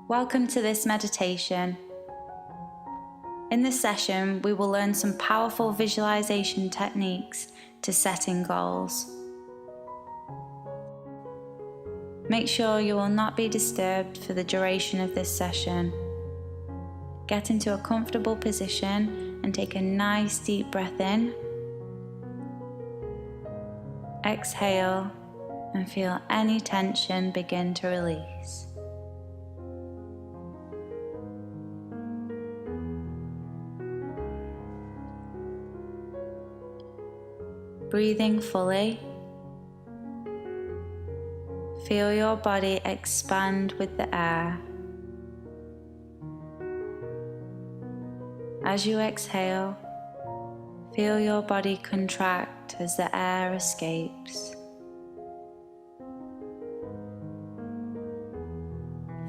Welcome to this meditation. In this session, we will learn some powerful visualization techniques to setting goals. Make sure you will not be disturbed for the duration of this session. Get into a comfortable position and take a nice deep breath in. Exhale and feel any tension begin to release. Breathing fully, feel your body expand with the air. As you exhale, feel your body contract as the air escapes.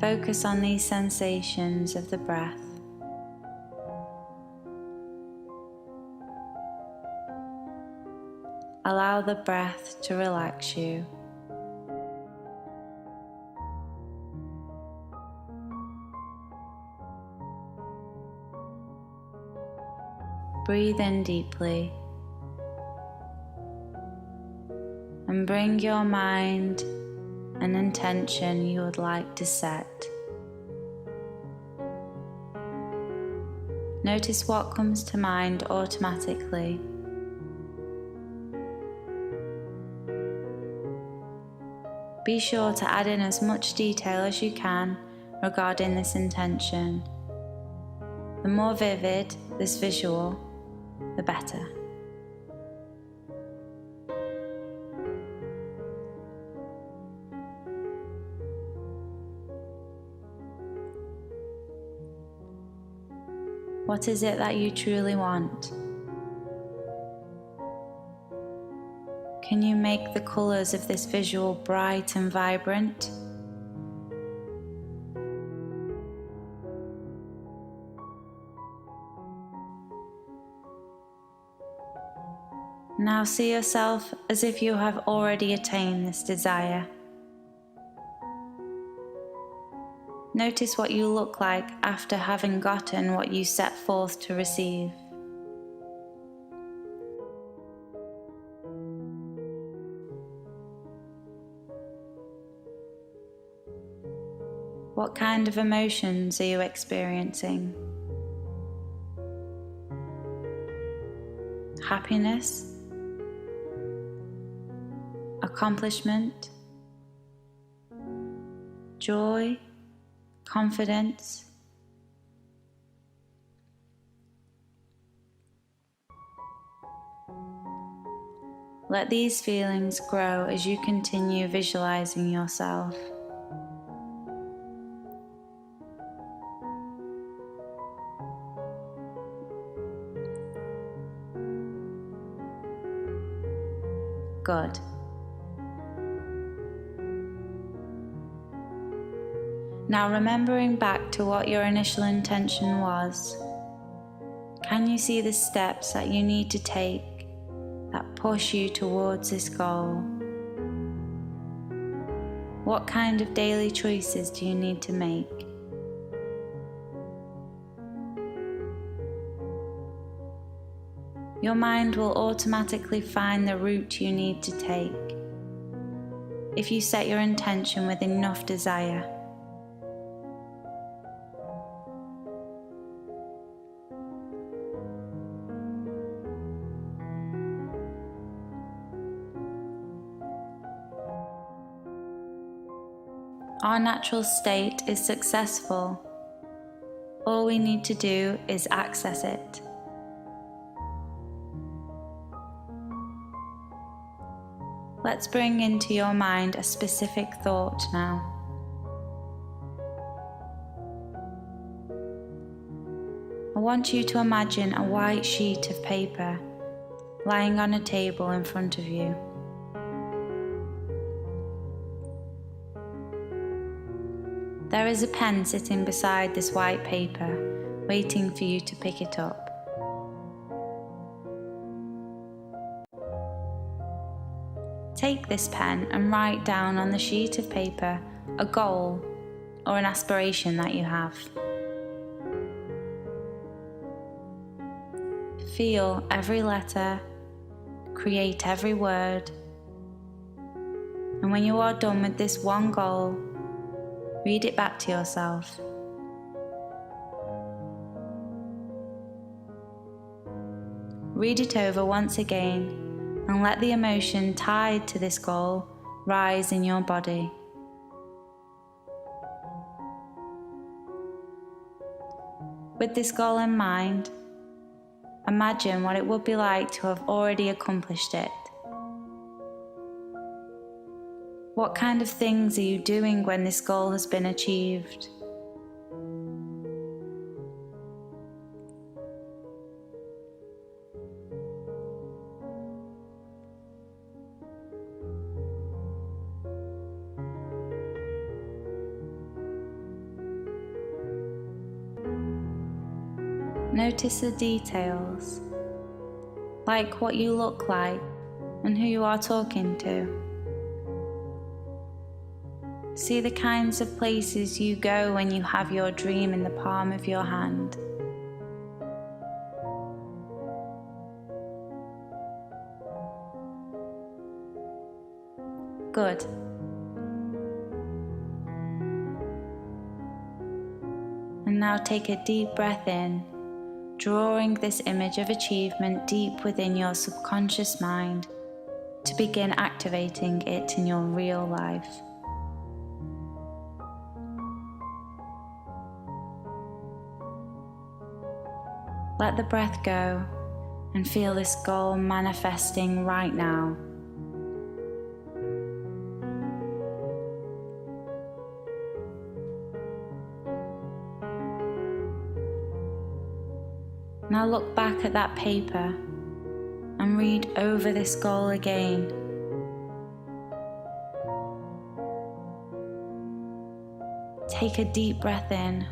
Focus on these sensations of the breath. Allow the breath to relax you. Breathe in deeply and bring your mind an intention you would like to set. Notice what comes to mind automatically. Be sure to add in as much detail as you can regarding this intention. The more vivid this visual, the better. What is it that you truly want? Can you make the colours of this visual bright and vibrant? Now see yourself as if you have already attained this desire. Notice what you look like after having gotten what you set forth to receive. What kind of emotions are you experiencing? Happiness? Accomplishment? Joy? Confidence? Let these feelings grow as you continue visualizing yourself. Good. Now remembering back to what your initial intention was, can you see the steps that you need to take that push you towards this goal? What kind of daily choices do you need to make? Your mind will automatically find the route you need to take if you set your intention with enough desire. Our natural state is successful. All we need to do is access it. Let's bring into your mind a specific thought now. I want you to imagine a white sheet of paper lying on a table in front of you. There is a pen sitting beside this white paper, waiting for you to pick it up. Take this pen and write down on the sheet of paper a goal or an aspiration that you have. Feel every letter, create every word, and when you are done with this one goal, read it back to yourself. Read it over once again and let the emotion tied to this goal rise in your body. With this goal in mind, imagine what it would be like to have already accomplished it. What kind of things are you doing when this goal has been achieved? Notice the details, like what you look like and who you are talking to. See the kinds of places you go when you have your dream in the palm of your hand. Good. And now take a deep breath in, drawing this image of achievement deep within your subconscious mind to begin activating it in your real life. Let the breath go and feel this goal manifesting right now. Now look back at that paper and read over this goal again. Take a deep breath in,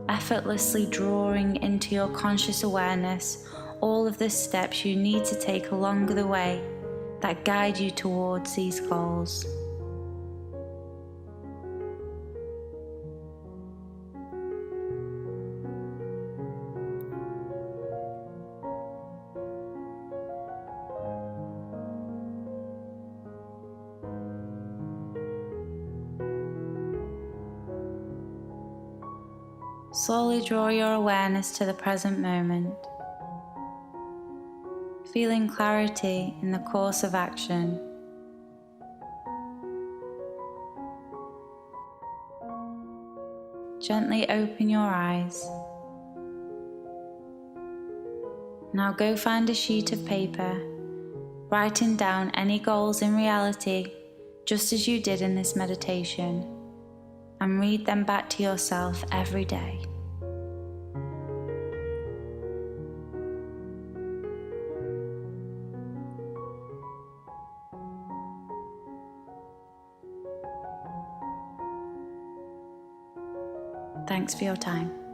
effortlessly drawing into your conscious awareness all of the steps you need to take along the way that guide you towards these goals. Slowly draw your awareness to the present moment, feeling clarity in the course of action. Gently open your eyes. Now go find a sheet of paper, writing down any goals in reality, just as you did in this meditation, and read them back to yourself every day. Thanks for your time.